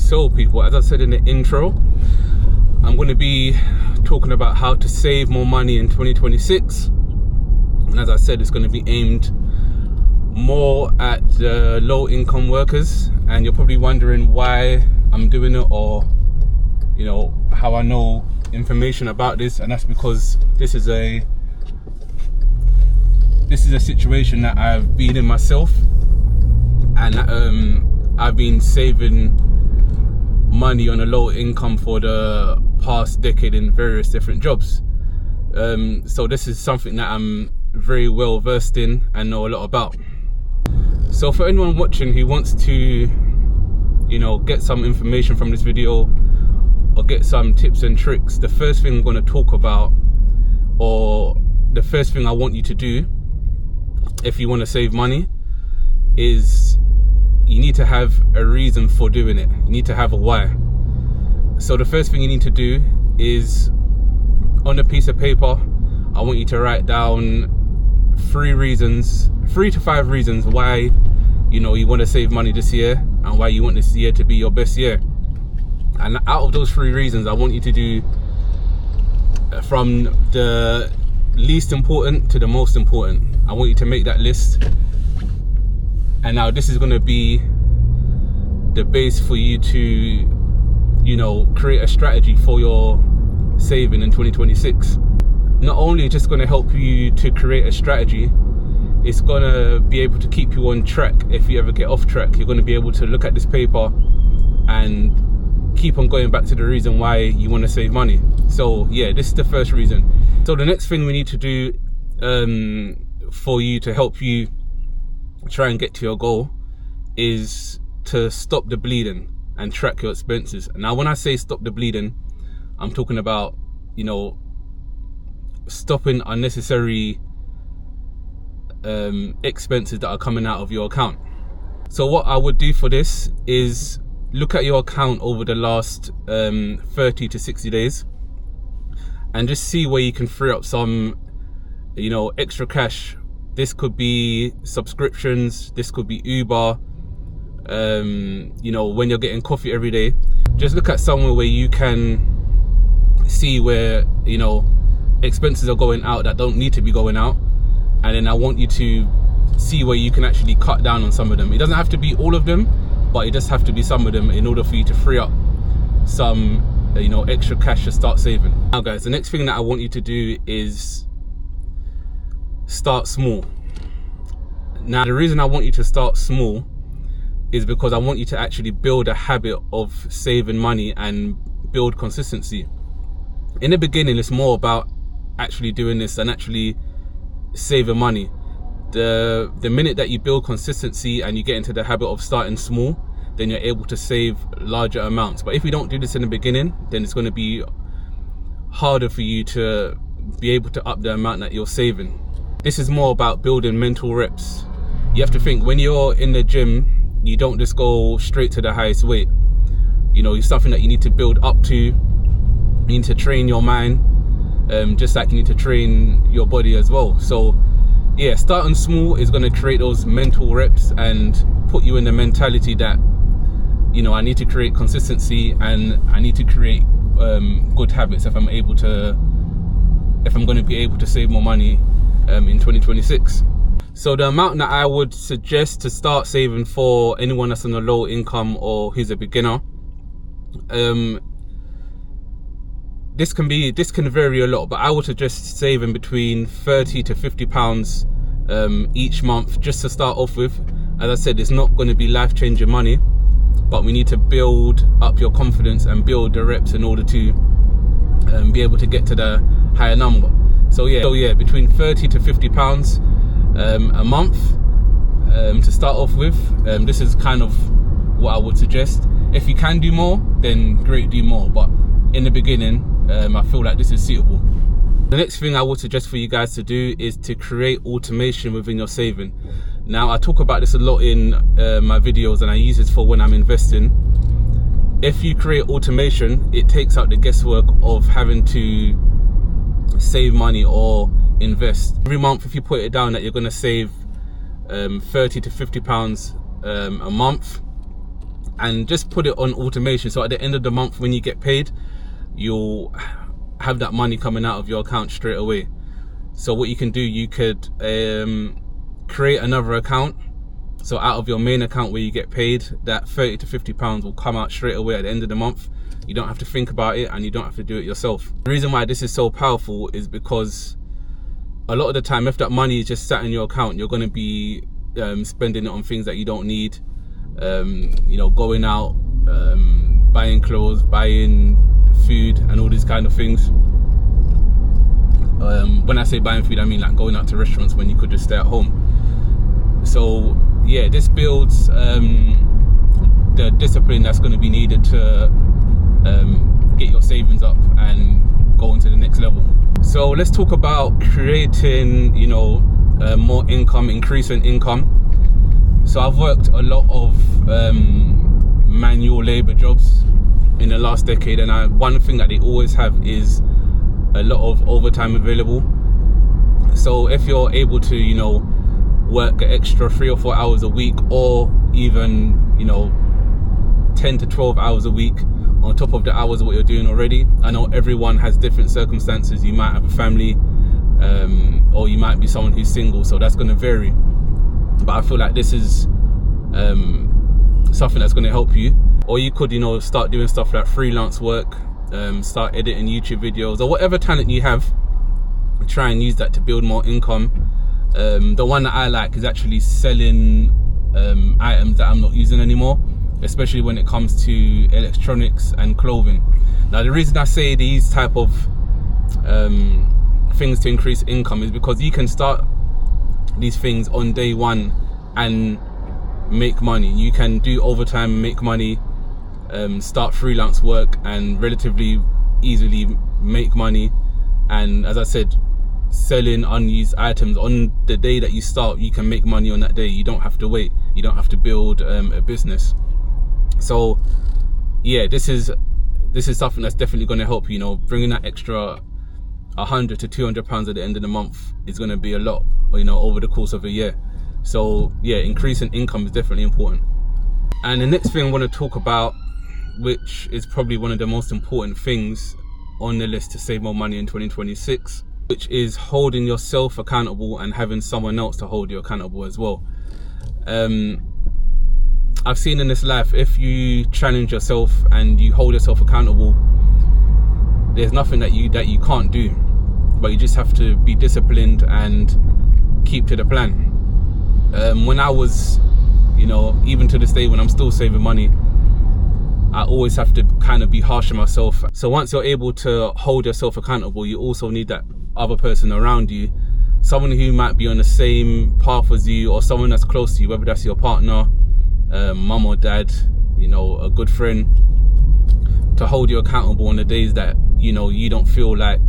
So people, as I said in the intro, I'm going to be talking about how to save more money in 2026. And as I said, it's going to be aimed more at low income workers. And you're probably wondering why I'm doing it, or you know, how I know information about this. And that's because this is a situation that I've been in myself, and I've been saving money on a low income for the past decade in various different jobs. So this is something that I'm very well versed in and know a lot about. So for anyone watching who wants to, you know, get some information from this video or get some tips and tricks, the first thing I'm going to talk about, or the first thing I want you to do if you want to save money, is you need to have a reason for doing it. You need to have a why. So the first thing you need to do is, on a piece of paper, I want you to write down 3 to 5 reasons why, you know, you want to save money this year and why you want this year to be your best year. And out of those 3 reasons, I want you to do from the least important to the most important. I want you to make that list. And now this is going to be the base for you to, you know, create a strategy for your saving in 2026. Not only just going to help you to create a strategy, it's going to be able to keep you on track. If you ever get off track, you're going to be able to look at this paper and keep on going back to the reason why you want to save money. So yeah, this is the first reason. So the next thing we need to do for you to help you try and get to your goal is to stop the bleeding and track your expenses. Now when I say stop the bleeding, I'm talking about, you know, stopping unnecessary expenses that are coming out of your account. So what I would do for this is look at your account over the last 30 to 60 days and just see where you can free up some, you know, extra cash. This could be subscriptions, this could be Uber, you know, when you're getting coffee every day. Just look at somewhere where you can see where, you know, expenses are going out that don't need to be going out. And then I want you to see where you can actually cut down on some of them. It doesn't have to be all of them, but it does have to be some of them in order for you to free up some, you know, extra cash to start saving. Now guys, the next thing that I want you to do is start small. Now the reason I want you to start small is because I want you to actually build a habit of saving money and build consistency. In the beginning, it's more about actually doing this and actually saving money. The minute that you build consistency and you get into the habit of starting small, then you're able to save larger amounts. But if you don't do this in the beginning, then it's going to be harder for you to be able to up the amount that you're saving. This is more about building mental reps. You have to think, when you're in the gym, you don't just go straight to the highest weight. You know, it's something that you need to build up to. You need to train your mind, just like you need to train your body as well. So yeah, starting small is going to create those mental reps and put you in the mentality that, you know, I need to create consistency and I need to create good habits if I'm going to be able to save more money in 2026. So the amount that I would suggest to start saving for anyone that's on a low income or who's a beginner, this can vary a lot, but I would suggest saving between 30 to 50 pounds each month just to start off with. As I said, it's not going to be life-changing money, but we need to build up your confidence and build the reps in order to be able to get to the higher number. So yeah, between 30 to 50 pounds a month to start off with. This is kind of what I would suggest. If you can do more, then great, do more, but in the beginning, I feel like this is suitable. The next thing I would suggest for you guys to do is to create automation within your saving. Now, I talk about this a lot in my videos, and I use this for when I'm investing. If you create automation, it takes out the guesswork of having to save money or invest. Every month, if you put it down that you're going to save 30 to 50 pounds a month, and just put it on automation. So at the end of the month, when you get paid, you'll have that money coming out of your account straight away. So what you can do, you could create another account. So out of your main account where you get paid, that 30 to 50 pounds will come out straight away at the end of the month. You don't have to think about it, and you don't have to do it yourself. The reason why this is so powerful is because a lot of the time, if that money is just sat in your account, you're going to be spending it on things that you don't need. You know, going out, buying clothes, buying food, and all these kind of things. When I say buying food, I mean like going out to restaurants when you could just stay at home. So yeah, this builds the discipline that's going to be needed to get your savings up and go into the next level. So let's talk about creating, you know, more income, increasing income. So I've worked a lot of manual labor jobs in the last decade, and one thing that they always have is a lot of overtime available. So if you're able to, you know, work an extra 3 or 4 hours a week, or even, you know, 10 to 12 hours a week on top of the hours of what you're doing already. I know everyone has different circumstances. You might have a family, or you might be someone who's single, so that's going to vary. But I feel like this is something that's going to help you. Or you could, you know, start doing stuff like freelance work, start editing YouTube videos, or whatever talent you have. Try and use that to build more income. The one that I like is actually selling items that I'm not using anymore, especially when it comes to electronics and clothing. Now, the reason I say these type of things to increase income is because you can start these things on day one and make money. You can do overtime, make money, start freelance work and relatively easily make money. And as I said, selling unused items on the day that you start, you can make money on that day. You don't have to wait. You don't have to build a business. So yeah, this is something that's definitely going to help you. You know, bringing that extra 100 to 200 pounds at the end of the month is going to be a lot, you know, over the course of a year. So yeah, increasing income is definitely important. And the next thing I want to talk about, which is probably one of the most important things on the list to save more money in 2026, which is holding yourself accountable and having someone else to hold you accountable as well. I've seen in this life, if you challenge yourself and you hold yourself accountable, there's nothing that you can't do, but you just have to be disciplined and keep to the plan. When I was, you know, even to this day when I'm still saving money, I always have to kind of be harsh on myself. So once you're able to hold yourself accountable, you also need that other person around you, someone who might be on the same path as you, or someone that's close to you, whether that's your partner, mum or dad, you know, a good friend, to hold you accountable on the days that, you know, you don't feel like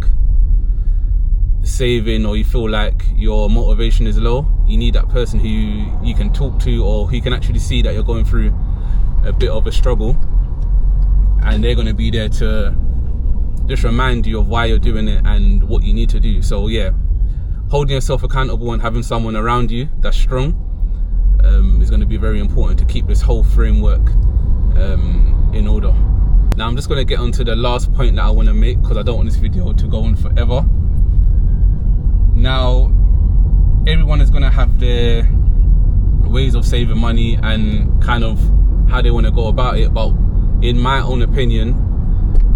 saving, or you feel like your motivation is low. You need that person who you can talk to, or who can actually see that you're going through a bit of a struggle, and they're going to be there to just remind you of why you're doing it and what you need to do. So yeah, holding yourself accountable and having someone around you that's strong is going to be very important to keep this whole framework in order. Now I'm just going to get onto the last point that I want to make, because I don't want this video to go on forever. Now, everyone is going to have their ways of saving money and kind of how they want to go about it, but in my own opinion,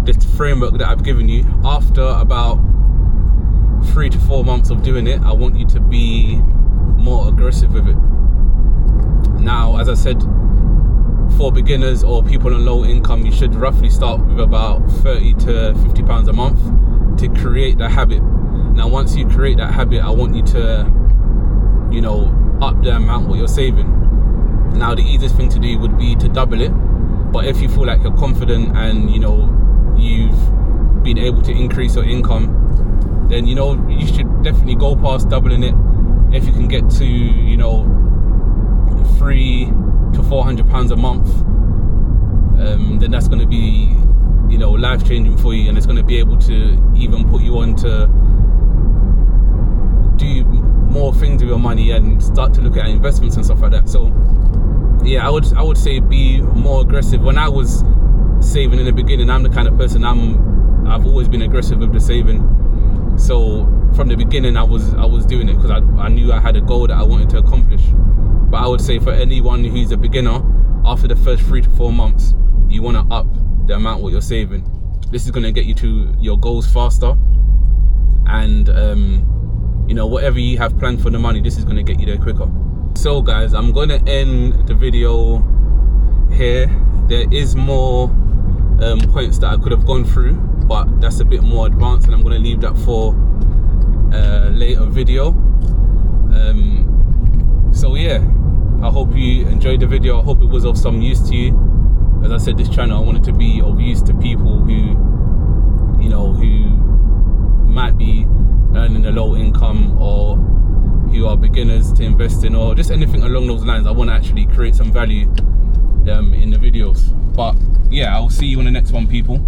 this framework that I've given you, after about 3 to 4 months of doing it, I want you to be more aggressive with it. Now, as I said, for beginners or people on low income, you should roughly start with about 30 to 50 pounds a month to create the habit. Now, once you create that habit, I want you to, you know, up the amount what you're saving. Now, the easiest thing to do would be to double it. But if you feel like you're confident and, you know, you've been able to increase your income, then, you know, you should definitely go past doubling it. If you can get to, you know, 300 to 400 pounds a month, then that's going to be, you know, life-changing for you, and it's going to be able to even put you on to do more things with your money and start to look at investments and stuff like that. So yeah, I would say be more aggressive. When I was saving in the beginning, I'm the kind of person I've always been aggressive with the saving. So from the beginning, I was doing it because I knew I had a goal that I wanted to accomplish. But I would say for anyone who's a beginner, after the first 3 to 4 months, you want to up the amount what you're saving. This is going to get you to your goals faster, and you know, whatever you have planned for the money, this is going to get you there quicker. So guys, I'm going to end the video here. There is more points that I could have gone through, but that's a bit more advanced, and I'm going to leave that for a later video. So yeah, I hope you enjoyed the video. I hope it was of some use to you. As I said, this channel, I want it to be of use to people who, you know, who might be earning a low income, or who are beginners to invest in, or just anything along those lines. I want to actually create some value in the videos. But yeah, I'll see you on the next one, people.